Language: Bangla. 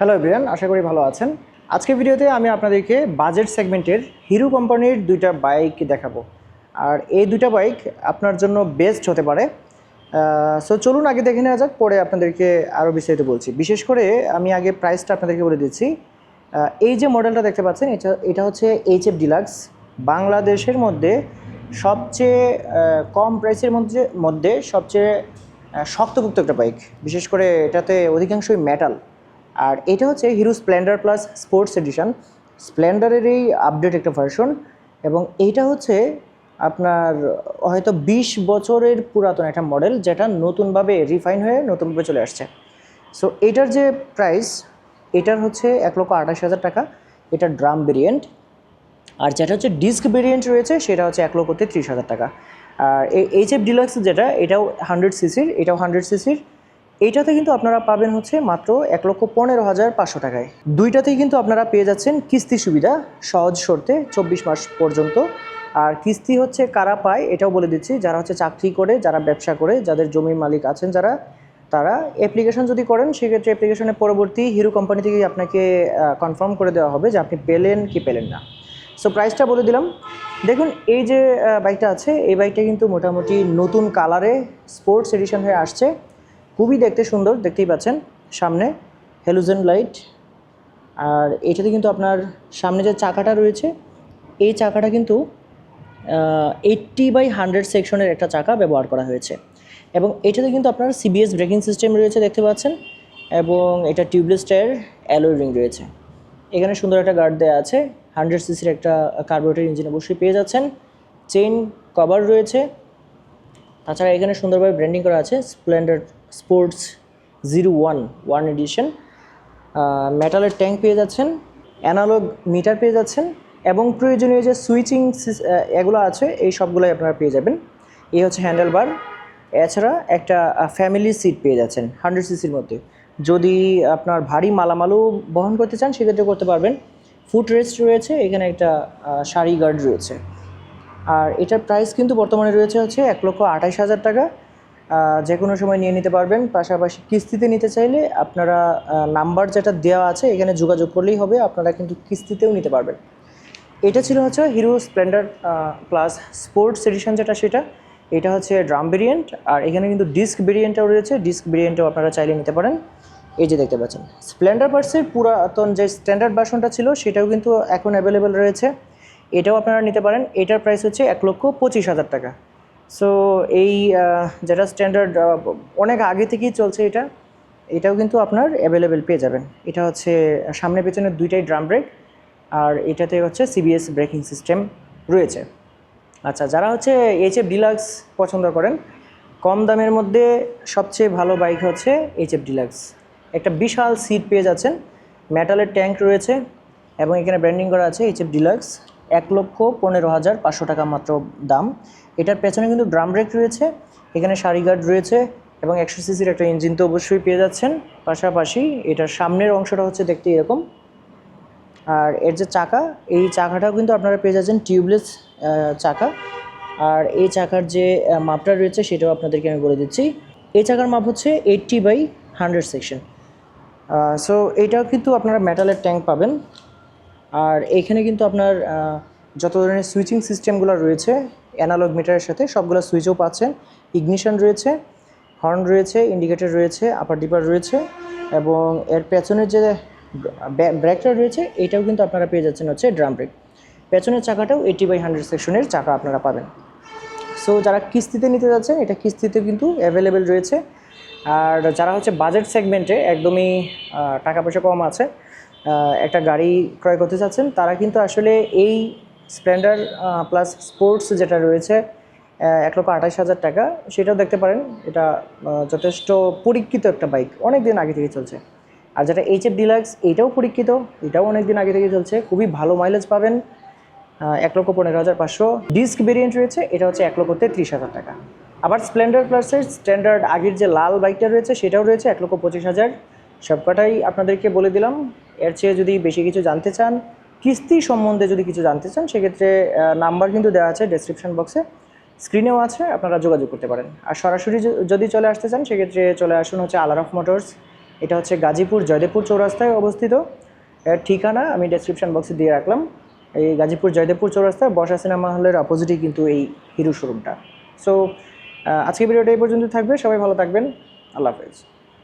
হ্যালো এভরিওয়ান, আশা করি ভালো আছেন। আজকের ভিডিওতে আমি আপনাদেরকে বাজেট সেগমেন্টের হিরো কোম্পানির দুইটা বাইক দেখাবো। আর এই দুইটা বাইক আপনার জন্য বেস্ট হতে পারে। সো চলুন আগে দেখে নেওয়া যাক, পরে আপনাদেরকে আরও বিস্তারিত বলছি। বিশেষ করে আমি আগে প্রাইসটা আপনাদেরকে বলে দিচ্ছি। এই যে মডেলটা দেখতে পাচ্ছেন, এটা হচ্ছে এইচএফ ডিলাক্স। বাংলাদেশের মধ্যে সবচেয়ে কম প্রাইসের মধ্যে সবচেয়ে শক্তপোক্ত একটা বাইক। বিশেষ করে এটাতে অধিকাংশই মেটাল। আর এটা হচ্ছে Hero Splendor plus sports edition, স্প্লেন্ডারেরই আপডেট একটা ভার্সন। এবং এইটা হচ্ছে আপনার হয়তো 20 বছরের পুরাতন একটা মডেল, যেটা নতুনভাবে রিফাইন হয়ে নতুনভাবে চলে আসছে। সো এটার যে প্রাইস, এটার হচ্ছে 1,28,000 টাকা, এটা ড্রাম ভেরিয়েন্ট। আর যেটা হচ্ছে ডিস্ক ভেরিয়েন্ট রয়েছে সেটা হচ্ছে 1,30,000 টাকা। আর এইচএফ ডিলাক্স যেটা, এটাও 100 সিসির, এটাও 100 সিসির। এইটাতে কিন্তু আপনারা পাবেন হচ্ছে মাত্র 1,15,500 টাকায়। দুইটাতেই কিন্তু আপনারা পেয়ে যাচ্ছেন কিস্তি সুবিধা, সহজ শর্তে 24 মাস পর্যন্ত। আর কিস্তি হচ্ছে কারা পায় এটাও বলে দিচ্ছি, যারা হচ্ছে চাকরি করে, যারা ব্যবসা করে, যাদের জমির মালিক আছেন যারা, তারা অ্যাপ্লিকেশন যদি করেন সেক্ষেত্রে অ্যাপ্লিকেশনের পরবর্তী হিরো কোম্পানি থেকে আপনাকে কনফার্ম করে দেওয়া হবে যে আপনি পেলেন কি পেলেন না। সো প্রাইসটা বলে দিলাম। দেখুন, এই যে বাইকটা আছে, এই বাইকটা কিন্তু মোটামুটি নতুন কালারে স্পোর্টস এডিশন হয়ে আসছে। খুবই দেখতে সুন্দর, দেখতেই পাচ্ছেন সামনে হ্যালোজেন লাইট। আর এটাতে কিন্তু আপনার সামনে যে চাকাটা রয়েছে, এই চাকাটা কিন্তু 80/100 সেকশনের একটা চাকা ব্যবহার করা হয়েছে। এবং এটাতে কিন্তু আপনার সিবিএস ব্রেকিং সিস্টেম রয়েছে, দেখতে পাচ্ছেন। এবং এটা টিউবলেস টায়ার, অ্যালয় রিং রয়েছে। এখানে সুন্দর একটা গার্ড দেওয়া আছে। 100 সিসির একটা কার্বোরেটর ইঞ্জিন অবশ্যই পেয়ে যাচ্ছেন। চেইন কভার রয়েছে। তাছাড়া এখানে সুন্দরভাবে ব্র্যান্ডিং করা আছে স্প্লেন্ডার স্পোর্টস 01 এডিশন। মেটালের ট্যাঙ্ক পেয়ে যাচ্ছেন, অ্যানালগ মিটার পেয়ে যাচ্ছেন, এবং প্রয়োজনীয় যে সুইচিং এগুলো আছে এই সবগুলোই আপনারা পেয়ে যাবেন। এই হচ্ছে হ্যান্ডেল বার। এছাড়া একটা ফ্যামিলি সিট পেয়ে যাচ্ছেন 100 সিসির মধ্যে। যদি আপনার ভারী মালামালও বহন করতে চান সেক্ষেত্রে করতে পারবেন। ফুট রেস্ট রয়েছে, এখানে একটা সারি গার্ড রয়েছে। আর এটার প্রাইস কিন্তু বর্তমানে রয়েছে হচ্ছে 1,28,000 টাকা। যে কোনো সময় নিয়ে নিতে পারবেন। পাশাপাশি কিস্তিতে নিতে চাইলে আপনারা নাম্বার যেটা দেওয়া আছে এখানে যোগাযোগ করলেই হবে, আপনারা কিন্তু কিস্তিতেও নিতে পারবেন। এটা ছিল হচ্ছে Hero Splendor plus sports addition যেটা, সেটা এটা হচ্ছে ড্রাম ভেরিয়েন্ট। আর এখানে কিন্তু ডিস্ক ভেরিয়েন্টটাও রয়েছে, ডিস্ক ভেরিয়েন্টও আপনারা চাইলে নিতে পারেন। এই যে দেখতে পাচ্ছেন স্প্লেন্ডার প্লাসের পুরাতন যে স্ট্যান্ডার্ড ভার্সনটা ছিল সেটাও কিন্তু এখন অ্যাভেলেবেল রয়েছে, এটাও আপনারা নিতে পারেন। এটার প্রাইস হচ্ছে 1,25,000 টাকা। সো এই যেটা স্ট্যান্ডার্ড অনেক আগে থেকেই চলছে, এটাও কিন্তু আপনার অ্যাভেলেবেল পেয়ে যাবেন। এটা হচ্ছে সামনে পেছনে দুইটাই ড্রাম ব্রেক, আর এটাতে হচ্ছে সিবিএস ব্রেকিং সিস্টেম রয়েছে। আচ্ছা, যারা হচ্ছে এইচএফ ডিলাক্স পছন্দ করেন, কম দামের মধ্যে সবচেয়ে ভালো বাইক হচ্ছে এইচএফ ডিলাক্স। একটা বিশাল সিট পেয়ে যাচ্ছেন, মেটালের ট্যাঙ্ক রয়েছে, এবং এখানে ব্র্যান্ডিং করা আছে এইচএফ ডিলাক্স। 1,15,500 টাকা মাত্র দাম। এটার পেছনে কিন্তু ড্রাম ব্রেক রয়েছে, এখানে সারি গার্ড রয়েছে, এবং 100 সিসির একটা ইঞ্জিন তো অবশ্যই পেয়ে যাচ্ছেন। পাশাপাশি এটার সামনের অংশটা হচ্ছে দেখতে এরকম। আর এর যে চাকা, এই চাকাটাও কিন্তু আপনারা পেয়ে যাচ্ছেন টিউবলেস চাকা। আর এই চাকার যে মাপটা রয়েছে সেটাও আপনাদেরকে আমি বলে দিচ্ছি। এই চাকার মাপ হচ্ছে 80/100 সেকশন। সো এইটাও কিন্তু আপনারা মেটালের ট্যাঙ্ক পাবেন। আর এইখানে কিন্তু আপনার যত ধরনের সুইচিং সিস্টেমগুলো রয়েছে অ্যানালগ মিটারের সাথে, সবগুলো সুইচও পাচ্ছেন। ইগনিশন রয়েছে, হর্ন রয়েছে, ইন্ডিকেটর রয়েছে, আপার ডিপার রয়েছে, এবং এর পেছনের যে ব্রেকটা রয়েছে এটাও কিন্তু আপনারা পেয়ে যাচ্ছেন হচ্ছে ড্রাম ব্রেক। পেছনের চাকাটাও 80/100 সেকশনের চাকা আপনারা পাবেন। সো যারা কিস্তিতে নিতে যাচ্ছেন, এটা কিস্তিতে কিন্তু অ্যাভেলেবেল রয়েছে। আর যারা হচ্ছে বাজেট সেগমেন্টে একদমই টাকা পয়সা কম আছে, একটা গাড়ি ক্রয় করতে চাচ্ছেন, তারা কিন্তু আসলে এই স্প্লেন্ডার প্লাস স্পোর্টস যেটা রয়েছে 1,28,000 টাকা, সেটাও দেখতে পারেন। এটা যথেষ্ট পরীক্ষিত একটা বাইক, অনেক দিন আগে থেকে চলছে। আর যেটা এইচএফ ডিলাক্স, এটাও পরীক্ষিত, এটাও অনেক দিন আগে থেকে চলছে, খুবই ভালো মাইলেজ পাবেন। 1,15,500 ডিস্ক ভেরিয়েন্ট রয়েছে, এটা হচ্ছে 1,30,000 টাকা। আবার স্প্লেন্ডার প্লাসের স্ট্যান্ডার্ড আগের যে লাল বাইকটা রয়েছে সেটাও রয়েছে 1,25,000। সবকটাই আপনাদেরকে বলে দিলাম। এর চেয়ে যদি বেশি কিছু জানতে চান, কিস্তি সম্বন্ধে যদি কিছু জানতে চান, সেক্ষেত্রে নাম্বার কিন্তু দেওয়া আছে ডেসক্রিপশন বক্সে, স্ক্রিনেও আছে, আপনারা যোগাযোগ করতে পারেন। আর সরাসরি যদি চলে আসতে চান সেক্ষেত্রে চলে আসুন হচ্ছে আলারফ মোটরস, এটা হচ্ছে গাজীপুর জয়দেবপুর চৌরাস্তায় অবস্থিত। এর ঠিকানা আমি ডেসক্রিপশন বক্সে দিয়ে রাখলাম। এই গাজীপুর জয়দেবপুর চৌরাস্তায় বর্ষা সিনেমা হলের অপোজিটেই কিন্তু এই হিরো শোরুমটা। সো আজকের ভিডিওটা এই পর্যন্ত থাকবে। সবাই ভালো থাকবেন। আল্লাহ হাফেজ।